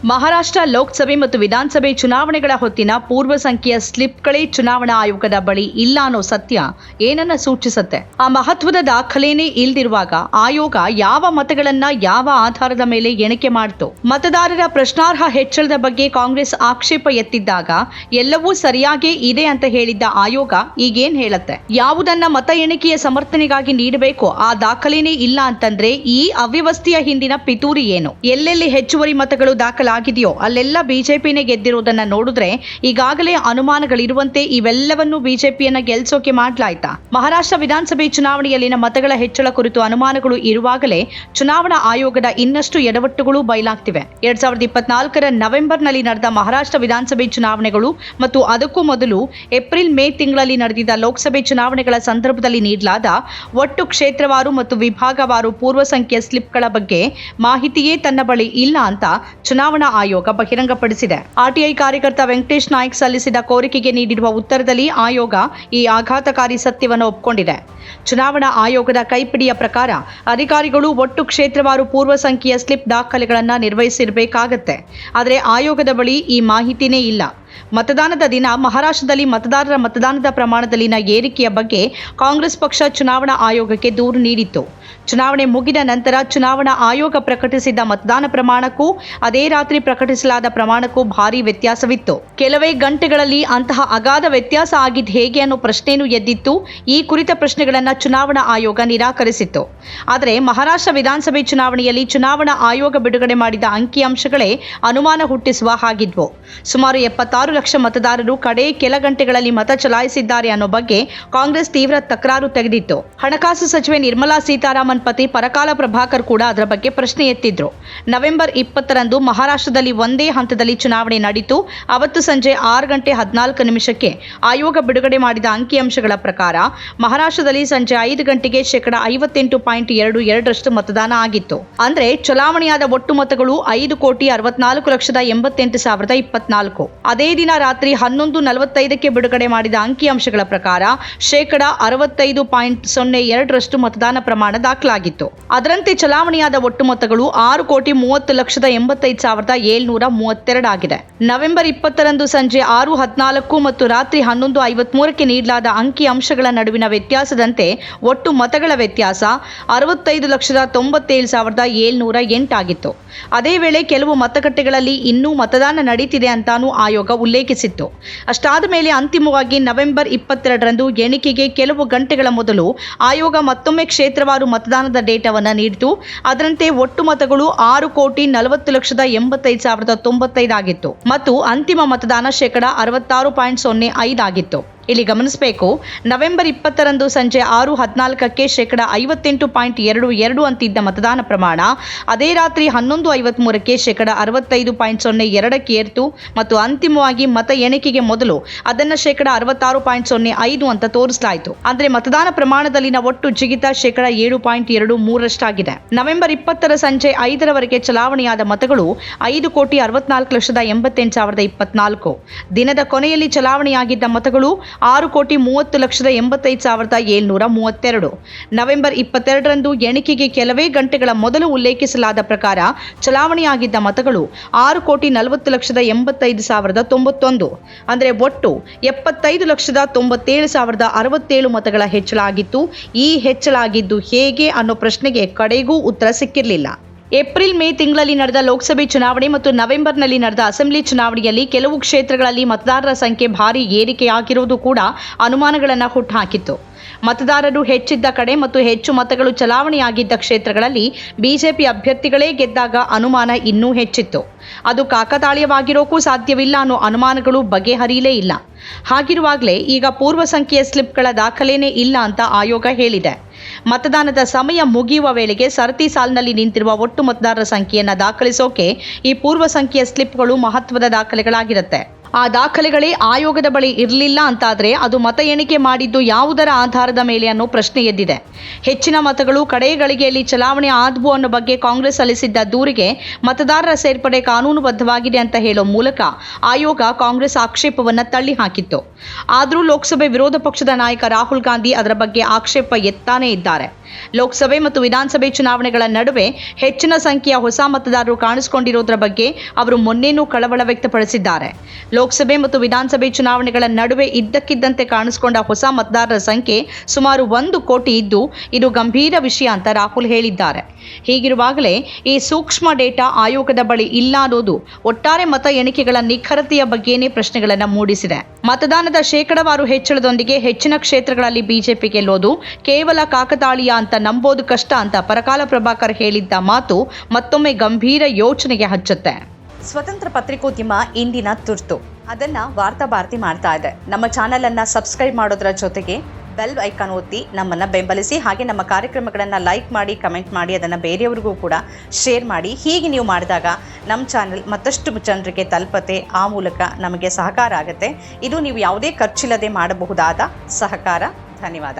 ಮಹಾರಾಷ್ಟ್ರ ಲೋಕಸಭೆ ಮತ್ತು ವಿಧಾನಸಭೆ ಚುನಾವಣೆಗಳ ಹೊತ್ತಿನ ಪೂರ್ವ ಸಂಖ್ಯೆಯ ಸ್ಲಿಪ್ಗಳೇ ಚುನಾವಣಾ ಆಯೋಗದ ಬಳಿ ಇಲ್ಲ ಅನ್ನೋ ಸತ್ಯ ಏನನ್ನ ಸೂಚಿಸುತ್ತೆ? ಆ ಮಹತ್ವದ ದಾಖಲೆನೇ ಇಲ್ದಿರುವಾಗ ಆಯೋಗ ಯಾವ ಮತಗಳನ್ನ ಯಾವ ಆಧಾರದ ಮೇಲೆ ಎಣಿಕೆ ಮಾಡ್ತು? ಮತದಾರರ ಪ್ರಶ್ನಾರ್ಹ ಹೆಚ್ಚಳದ ಬಗ್ಗೆ ಕಾಂಗ್ರೆಸ್ ಆಕ್ಷೇಪ ಎತ್ತಿದ್ದಾಗ ಎಲ್ಲವೂ ಸರಿಯಾಗೇ ಇದೆ ಅಂತ ಹೇಳಿದ್ದ ಆಯೋಗ ಈಗೇನ್ ಹೇಳುತ್ತೆ? ಯಾವುದನ್ನ ಮತ ಎಣಿಕೆಯ ಸಮರ್ಥನೆಗಾಗಿ ನೀಡಬೇಕೋ ಆ ದಾಖಲೆನೇ ಇಲ್ಲ ಅಂತಂದ್ರೆ ಈ ಅವ್ಯವಸ್ಥೆಯ ಹಿಂದಿನ ಪಿತೂರಿ ಏನು? ಎಲ್ಲೆಲ್ಲಿ ಹೆಚ್ಚುವರಿ ಮತಗಳು ದಾಖಲಾಗಿದೆಯೋ ಅಲ್ಲೆಲ್ಲ ಬಿಜೆಪಿನೇ ಗೆದ್ದಿರೋದನ್ನ ನೋಡಿದ್ರೆ ಈಗಾಗಲೇ ಅನುಮಾನಗಳಿರುವಂತೆ ಇವೆಲ್ಲವನ್ನೂ ಬಿಜೆಪಿಯನ್ನ ಗೆಲ್ಸೋಕೆ ಮಾಡ್ಲಾಯ್ತಾ? ಮಹಾರಾಷ್ಟ್ರ ವಿಧಾನಸಭೆ ಚುನಾವಣೆಯಲ್ಲಿನ ಮತಗಳ ಹೆಚ್ಚಳ ಕುರಿತು ಅನುಮಾನಗಳು ಇರುವಾಗಲೇ ಚುನಾವಣಾ ಆಯೋಗದ ಇನ್ನಷ್ಟು ಎಡವಟ್ಟುಗಳು ಬಯಲಾಗ್ತಿವೆ. 2024ರ ನವೆಂಬರ್ನಲ್ಲಿ ನಡೆದ ಮಹಾರಾಷ್ಟ್ರ ವಿಧಾನಸಭೆ ಚುನಾವಣೆಗಳು ಮತ್ತು ಅದಕ್ಕೂ ಮೊದಲು ಏಪ್ರಿಲ್-ಮೇ ತಿಂಗಳಲ್ಲಿ ನಡೆದಿದ್ದ ಲೋಕಸಭೆ ಚುನಾವಣೆಗಳ ಸಂದರ್ಭದಲ್ಲಿ ನೀಡಲಾದ ಒಟ್ಟು ಕ್ಷೇತ್ರವಾರು ಮತ್ತು ವಿಭಾಗವಾರು ಪೂರ್ವ ಸಂಖ್ಯೆಯ ಸ್ಲಿಪ್ಗಳ ಬಗ್ಗೆ ಮಾಹಿತಿಯೇ ತನ್ನ ಬಳಿ ಇಲ್ಲ ಅಂತ ಚುನಾವಣಾ ಆಯೋಗ ಬಹಿರಂಗಪಡಿಸಿದೆ. ಆರ್ಟಿಐ ಕಾರ್ಯಕರ್ತ ವೆಂಕಟೇಶ್ ನಾಯ್ಕ್ ಸಲ್ಲಿಸಿದ ಕೋರಿಕೆಗೆ ನೀಡಿರುವ ಉತ್ತರದಲ್ಲಿ ಆಯೋಗ ಈ ಆಘಾತಕಾರಿ ಸತ್ಯವನ್ನು ಒಪ್ಪಿಕೊಂಡಿದೆ. ಚುನಾವಣಾ ಆಯೋಗದ ಕೈಪಿಡಿಯ ಪ್ರಕಾರ ಅಧಿಕಾರಿಗಳು ಒಟ್ಟು ಕ್ಷೇತ್ರವಾರು ಪೂರ್ವ ಸಂಖ್ಯೆಯ ಸ್ಲಿಪ್ ದಾಖಲೆಗಳನ್ನು ನಿರ್ವಹಿಸಿರಬೇಕಾಗತ್ತೆ. ಆದರೆ ಆಯೋಗದ ಬಳಿ ಈ ಮಾಹಿತಿನೇ ಇಲ್ಲ. ಮತದಾನದ ದಿನ ಮಹಾರಾಷ್ಟ್ರದಲ್ಲಿ ಮತದಾರರ ಮತದಾನದ ಪ್ರಮಾಣದಲ್ಲಿನ ಏರಿಕೆಯ ಬಗ್ಗೆ ಕಾಂಗ್ರೆಸ್ ಪಕ್ಷ ಚುನಾವಣಾ ಆಯೋಗಕ್ಕೆ ದೂರು ನೀಡಿತ್ತು. ಚುನಾವಣೆ ಮುಗಿದ ನಂತರ ಚುನಾವಣಾ ಆಯೋಗ ಪ್ರಕಟಿಸಿದ್ದ ಮತದಾನ ಪ್ರಮಾಣಕ್ಕೂ ಅದೇ ರಾತ್ರಿ ಪ್ರಕಟಿಸಲಾದ ಪ್ರಮಾಣಕ್ಕೂ ಭಾರೀ ವ್ಯತ್ಯಾಸವಿತ್ತು. ಕೆಲವೇ ಗಂಟೆಗಳಲ್ಲಿ ಅಂತಹ ಅಗಾಧ ವ್ಯತ್ಯಾಸ ಆಗಿದ್ದು ಹೇಗೆ ಅನ್ನೋ ಪ್ರಶ್ನೆಯೂ ಎದ್ದಿತ್ತು. ಈ ಕುರಿತ ಪ್ರಶ್ನೆಗಳನ್ನು ಚುನಾವಣಾ ಆಯೋಗ ನಿರಾಕರಿಸಿತ್ತು. ಆದರೆ ಮಹಾರಾಷ್ಟ್ರ ವಿಧಾನಸಭೆ ಚುನಾವಣೆಯಲ್ಲಿ ಚುನಾವಣಾ ಆಯೋಗ ಬಿಡುಗಡೆ ಮಾಡಿದ ಅಂಕಿಅಂಶಗಳೇ ಅನುಮಾನ ಹುಟ್ಟಿಸುವ ಹಾಗಿದ್ವು. ಸುಮಾರು 76 ಲಕ್ಷ ಮತದಾರರು ಕಡೆ ಕೆಲ ಗಂಟೆಗಳಲ್ಲಿ ಮತ ಚಲಾಯಿಸಿದ್ದಾರೆ ಅನ್ನೋ ಬಗ್ಗೆ ಕಾಂಗ್ರೆಸ್ ತೀವ್ರ ತಕರಾರು ತೆಗೆದಿತ್ತು. ಹಣಕಾಸು ಸಚಿವೆ ನಿರ್ಮಲಾ ಸೀತಾರಾಮನ್ ಪತಿ ಪರಕಾಲ ಪ್ರಭಾಕರ್ ಕೂಡ ಅದರ ಬಗ್ಗೆ ಪ್ರಶ್ನೆ ಎತ್ತಿದ್ರು. ನವೆಂಬರ್ 20ರಂದು ಮಹಾರಾಷ್ಟ್ರದಲ್ಲಿ ಒಂದೇ ಹಂತದಲ್ಲಿ ಚುನಾವಣೆ ನಡೆಯಿತು. ಅವತ್ತು ಸಂಜೆ 6 ಗಂಟೆ 14 ನಿಮಿಷಕ್ಕೆ ಆಯೋಗ ಬಿಡುಗಡೆ ಮಾಡಿದ ಅಂಕಿಅಂಶಗಳ ಪ್ರಕಾರ ಮಹಾರಾಷ್ಟ್ರದಲ್ಲಿ ಸಂಜೆ 5 ಗಂಟೆಗೆ 58.22% ಮತದಾನ ಆಗಿತ್ತು. ಅಂದ್ರೆ ಚಲಾವಣೆಯಾದ ಒಟ್ಟು ಮತಗಳು 5,64,88,024. ಅದೇ ದಿನ ರಾತ್ರಿ 11:45ಕ್ಕೆ ಬಿಡುಗಡೆ ಮಾಡಿದ ಅಂಕಿಅಂಶಗಳ ಪ್ರಕಾರ 65.02% ಮತದಾನ ಪ್ರಮಾಣ ದಾಖಲಾಗಿತ್ತು. ಅದರಂತೆ ಚಲಾವಣೆಯಾದ ಒಟ್ಟು ಮತಗಳು 6,30,85,732 ಆಗಿದೆ. ನವೆಂಬರ್ 20ರಂದು ಸಂಜೆ 6:14 ಮತ್ತು ರಾತ್ರಿ 11:53ಕ್ಕೆ ನೀಡಲಾದ ಅಂಕಿಅಂಶಗಳ ನಡುವಿನ ವ್ಯತ್ಯಾಸದಂತೆ ಒಟ್ಟು ಮತಗಳ ವ್ಯತ್ಯಾಸ 65,97,708 ಆಗಿತ್ತು. ಅದೇ ವೇಳೆ ಕೆಲವು ಮತಗಟ್ಟೆಗಳಲ್ಲಿ ಇನ್ನೂ ಮತದಾನ ನಡೀತಿದೆ ಅಂತಾನೂ ಆಯೋಗ ಉಲ್ಲೇಖಿಸಿತ್ತು. ಅಷ್ಟಾದ ಮೇಲೆ ಅಂತಿಮವಾಗಿ ನವೆಂಬರ್ 22ರಂದು ಎಣಿಕೆಗೆ ಕೆಲವು ಗಂಟೆಗಳ ಮೊದಲು ಆಯೋಗ ಮತ್ತೊಮ್ಮೆ ಕ್ಷೇತ್ರವಾರು ಮತದಾನದ ಡೇಟಾವನ್ನು ನೀಡಿತು. ಅದರಂತೆ ಒಟ್ಟು ಮತಗಳು 6,40,85,095 ಆಗಿತ್ತು ಮತ್ತು ಅಂತಿಮ ಮತದಾನ 66.05 ಆಗಿತ್ತು. ಇಲ್ಲಿ ಗಮನಿಸಬೇಕು, ನವೆಂಬರ್ 20ರಂದು ಸಂಜೆ 6:14ಕ್ಕೆ 58.22 ಅಂತಿದ್ದ ಮತದಾನ ಪ್ರಮಾಣ ಅದೇ ರಾತ್ರಿ 11:53ಕ್ಕೆ 65.02ಕ್ಕೆ ಏರ್ತು ಮತ್ತು ಅಂತಿಮವಾಗಿ ಮತ ಎಣಿಕೆಗೆ ಮೊದಲು ಅದನ್ನು 66.05 ಅಂತ ತೋರಿಸಲಾಯಿತು. ಅಂದ್ರೆ ಮತದಾನ ಪ್ರಮಾಣದಲ್ಲಿನ ಒಟ್ಟು ಜಿಗಿತ 7.23 ನವೆಂಬರ್ 20ರ ಸಂಜೆ 5ರವರೆಗೆ ಚಲಾವಣೆಯಾದ ಮತಗಳು 5,64,88,024. ದಿನದ ಕೊನೆಯಲ್ಲಿ ಚಲಾವಣೆಯಾಗಿದ್ದ ಮತಗಳು 6,30,85,732. ನವೆಂಬರ್ 22ರಂದು ಎಣಿಕೆಗೆ ಕೆಲವೇ ಗಂಟೆಗಳ ಮೊದಲು ಉಲ್ಲೇಖಿಸಲಾದ ಪ್ರಕಾರ ಚಲಾವಣೆಯಾಗಿದ್ದ ಮತಗಳು 6,40,85,091. ಅಂದರೆ ಒಟ್ಟು 75,97,067 ಮತಗಳ ಹೆಚ್ಚಳಾಗಿತ್ತು. ಈ ಹೆಚ್ಚಳಾಗಿದ್ದು ಹೇಗೆ ಅನ್ನೋ ಪ್ರಶ್ನೆಗೆ ಕಡೆಗೂ ಉತ್ತರ ಸಿಕ್ಕಿರಲಿಲ್ಲ. ಏಪ್ರಿಲ್-ಮೇ ತಿಂಗಳಲ್ಲಿ ನಡೆದ ಲೋಕಸಭೆ ಚುನಾವಣೆ ಮತ್ತು ನವೆಂಬರ್ನಲ್ಲಿ ನಡೆದ ಅಸೆಂಬ್ಲಿ ಚುನಾವಣೆಯಲ್ಲಿ ಕೆಲವು ಕ್ಷೇತ್ರಗಳಲ್ಲಿ ಮತದಾರರ ಸಂಖ್ಯೆ ಭಾರೀ ಏರಿಕೆಯಾಗಿರುವುದು ಕೂಡ ಅನುಮಾನಗಳನ್ನು ಹುಟ್ಟುಹಾಕಿತ್ತು. ಮತದಾರರು ಹೆಚ್ಚಿದ್ದ ಕಡೆ ಮತ್ತು ಹೆಚ್ಚು ಮತಗಳು ಚಲಾವಣೆಯಾಗಿದ್ದ ಕ್ಷೇತ್ರಗಳಲ್ಲಿ ಬಿಜೆಪಿ ಅಭ್ಯರ್ಥಿಗಳೇ ಗೆದ್ದಾಗ ಅನುಮಾನ ಇನ್ನೂ ಹೆಚ್ಚಿತ್ತು. ಅದು ಕಾಕತಾಳೀಯವಾಗಿರೋಕ್ಕೂ ಸಾಧ್ಯವಿಲ್ಲ ಅನ್ನೋ ಅನುಮಾನಗಳು ಬಗೆಹರಿಯಲೇ ಇಲ್ಲ. ಹಾಗಿರುವಾಗಲೇ ಈಗ ಪೂರ್ವ ಸಂಖ್ಯೆಯ ಸ್ಲಿಪ್ಗಳ ದಾಖಲೆನೇ ಇಲ್ಲ ಅಂತ ಆಯೋಗ ಹೇಳಿದೆ. ಮತದಾನದ ಸಮಯ ಮುಗಿಯುವ ವೇಳೆಗೆ ಸರತಿ ಸಾಲಿನಲ್ಲಿ ನಿಂತಿರುವ ಒಟ್ಟು ಮತದಾರರ ಸಂಖ್ಯೆಯನ್ನು ದಾಖಲಿಸೋಕೆ ಈ ಪೂರ್ವ ಸಂಖ್ಯೆಯ ಸ್ಲಿಪ್ಗಳು ಮಹತ್ವದ ದಾಖಲೆಗಳಾಗಿರುತ್ತೆ. ಆ ದಾಖಲೆಗಳೇ ಆಯೋಗದ ಬಳಿ ಇರಲಿಲ್ಲ ಅಂತಾದರೆ ಅದು ಮತ ಎಣಿಕೆ ಮಾಡಿದ್ದು ಯಾವುದರ ಆಧಾರದ ಮೇಲೆ ಅನ್ನೋ ಪ್ರಶ್ನೆ ಎದ್ದಿದೆ. ಹೆಚ್ಚಿನ ಮತಗಳು ಕಡೆ ಗಳಿಗೆಯಲ್ಲಿ ಚಲಾವಣೆ ಆದವು ಅನ್ನೋ ಬಗ್ಗೆ ಕಾಂಗ್ರೆಸ್ ಸಲ್ಲಿಸಿದ್ದ ದೂರಿಗೆ ಮತದಾರರ ಸೇರ್ಪಡೆ ಕಾನೂನುಬದ್ಧವಾಗಿದೆ ಅಂತ ಹೇಳೋ ಮೂಲಕ ಆಯೋಗ ಕಾಂಗ್ರೆಸ್ ಆಕ್ಷೇಪವನ್ನು ತಳ್ಳಿ ಹಾಕಿತ್ತು. ಆದರೂ ಲೋಕಸಭೆ ವಿರೋಧ ಪಕ್ಷದ ನಾಯಕ ರಾಹುಲ್ ಗಾಂಧಿ ಅದರ ಬಗ್ಗೆ ಆಕ್ಷೇಪ ಎತ್ತಾನೇ ಇದ್ದಾರೆ. ಲೋಕಸಭೆ ಮತ್ತು ವಿಧಾನಸಭೆ ಚುನಾವಣೆಗಳ ನಡುವೆ ಹೆಚ್ಚಿನ ಸಂಖ್ಯೆಯ ಹೊಸ ಮತದಾರರು ಕಾಣಿಸಿಕೊಂಡಿರೋದ್ರ ಬಗ್ಗೆ ಅವರು ಮೊನ್ನೆನೂ ಕಳವಳ ವ್ಯಕ್ತಪಡಿಸಿದ್ದಾರೆ. ಲೋಕಸಭೆ ಮತ್ತು ವಿಧಾನಸಭೆ ಚುನಾವಣೆಗಳ ನಡುವೆ ಇದ್ದಕ್ಕಿದ್ದಂತೆ ಕಾಣಿಸಿಕೊಂಡ ಹೊಸ ಮತದಾರರ ಸಂಖ್ಯೆ ಸುಮಾರು 1 ಕೋಟಿ ಇದ್ದು ಇದು ಗಂಭೀರ ವಿಷಯ ಅಂತ ರಾಹುಲ್ ಹೇಳಿದ್ದಾರೆ. ಹೀಗಿರುವಾಗಲೇ ಈ ಸೂಕ್ಷ್ಮ ಡೇಟಾ ಆಯೋಗದ ಬಳಿ ಇಲ್ಲ ಅನ್ನೋದು ಒಟ್ಟಾರೆ ಮತ ಎಣಿಕೆಗಳ ನಿಖರತೆಯ ಬಗ್ಗೆನೇ ಪ್ರಶ್ನೆಗಳನ್ನು ಮೂಡಿಸಿದೆ. ಮತದಾನದ ಶೇಕಡಾವಾರು ಹೆಚ್ಚಳದೊಂದಿಗೆ ಹೆಚ್ಚಿನ ಕ್ಷೇತ್ರಗಳಲ್ಲಿ ಬಿಜೆಪಿ ಗೆಲ್ಲೋದು ಕೇವಲ ಕಾಕತಾಳೀಯ ಅಂತ ನಂಬೋದು ಕಷ್ಟ ಅಂತ ಪರಕಾಲ ಪ್ರಭಾಕರ್ ಹೇಳಿದ್ದ ಮಾತು ಮತ್ತೊಮ್ಮೆ ಗಂಭೀರ ಯೋಚನೆಗೆ ಹಚ್ಚುತ್ತೆ. ಸ್ವತಂತ್ರ ಪತ್ರಿಕೋದ್ಯಮ ಇಂದಿನ ತುರ್ತು. ಅದನ್ನ ವಾರ್ತಾ ಭಾರತಿ ಮಾಡ್ತಾ ಇದೆ. ನಮ್ಮ ಚಾನೆಲ್ ಅನ್ನ ಸಬ್ಸ್ಕ್ರೈಬ್ ಮಾಡೋದ್ರ ಜೊತೆಗೆ ಬೆಲ್ ಐಕಾನ್ ಒತ್ತಿ ನಮ್ಮನ್ನು ಬೆಂಬಲಿಸಿ. ಹಾಗೆ ನಮ್ಮ ಕಾರ್ಯಕ್ರಮಗಳನ್ನು ಲೈಕ್ ಮಾಡಿ, ಕಮೆಂಟ್ ಮಾಡಿ, ಅದನ್ನು ಬೇರೆಯವ್ರಿಗೂ ಕೂಡ ಶೇರ್ ಮಾಡಿ. ಹೀಗೆ ನೀವು ಮಾಡಿದಾಗ ನಮ್ಮ ಚಾನೆಲ್ ಮತ್ತಷ್ಟು ಜನರಿಗೆ ತಲುಪತ್ತೆ. ಆ ಮೂಲಕ ನಮಗೆ ಸಹಕಾರ ಆಗುತ್ತೆ. ಇದು ನೀವು ಯಾವುದೇ ಖರ್ಚಿಲ್ಲದೆ ಮಾಡಬಹುದಾದ ಸಹಕಾರ. ಧನ್ಯವಾದ.